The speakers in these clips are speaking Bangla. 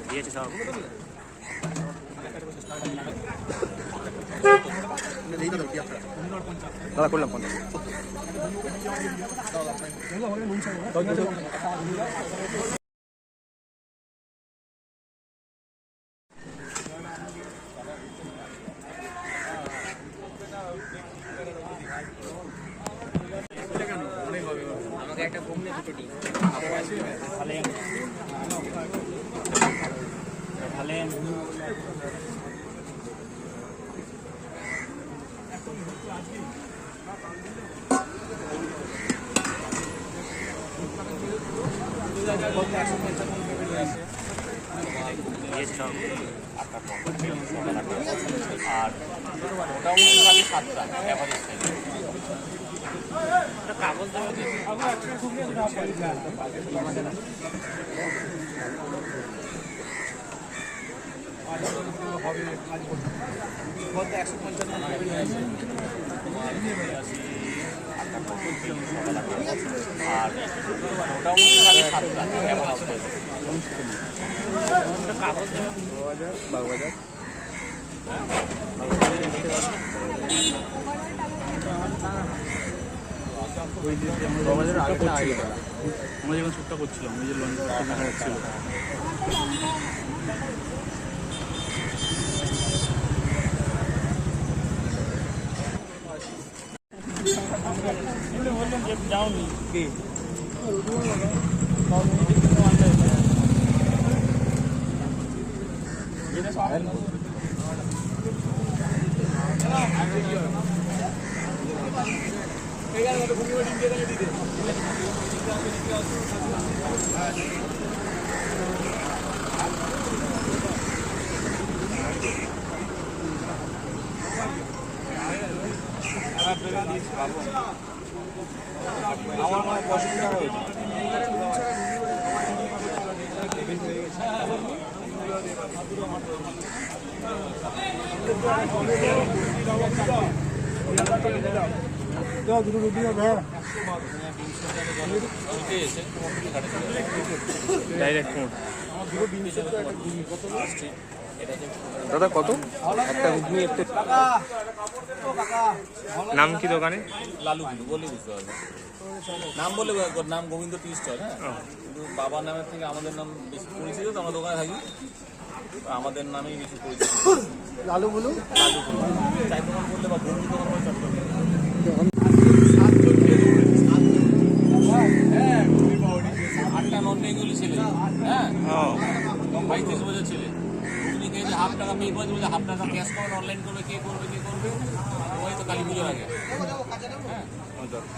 দিয়েছে সব দাদা করলাম ফোন আমাকে একটা ঘুম নিয়ে দুটো ডিম আর মোটামুটি 7টা অ্যাভারেজ কাগজ আর মোটামুটি 7টা কাগজ বাগবাজার আমরা যখন শ্যুটটা করছিলাম ওই যে লঞ্চ হচ্ছিল বললাম যে যাওনি কি আমার মনে 65 টাকা হয়েছে দুটো রুটি হবে ডাইরেক্ট দাদা কত একটা ঘুগনি একটা নাম কি দোকানে লালু কিন্তু বলে বুঝতে পারবে নাম বলে নাম গোবিন্দ টি স্টল হ্যাঁ কিন্তু বাবার নামের থেকে আমাদের নাম বেশি পরিচিত তো আমরা দোকানে থাকি আমাদের নামেই বেশি পরিচিত লালু বলুন লালু চাই দোকান করলে বা বন্ধু দোকান করে চট্টগ্রাম আটটা নন বেঙ্গলি ছেলে হ্যাঁ 35 বছর ছেলে তুমি খেয়েছে ½ টাকা পে করে বলে ½ টাকা ক্যাশ করবে অনলাইন করবে কে করবে ওই তো কালী পুজোর আগে হ্যাঁ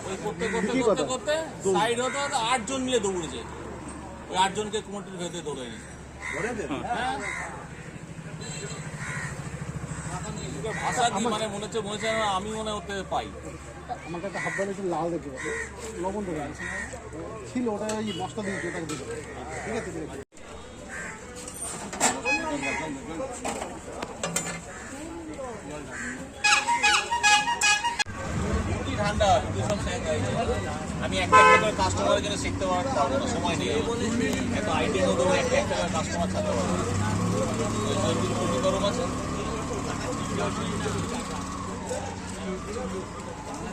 ওই করতে করতে করতে সাইড হতে 8 জন মিলে দৌড়েছে ওই 8 জনকে কুমোরটির ভেতরে দৌড়ে নিয়েছে হ্যাঁ ভাষা কি মানে মনে হচ্ছে আমি মনে হতে পাই আমাকে একটা হাফ একটু লাল দেখে লবণ দেবে ছিল ওটা ওই মশলা দিয়ে ওটা দিতে ঠিক আছে ঠান্ডা আমি একটা করে কাস্টমারের জন্য শিখতে পারবো না সময় নেই এত আইডিয়া দেবো একটা করে কাস্টমার ছাড়তে পারবো গরম আছে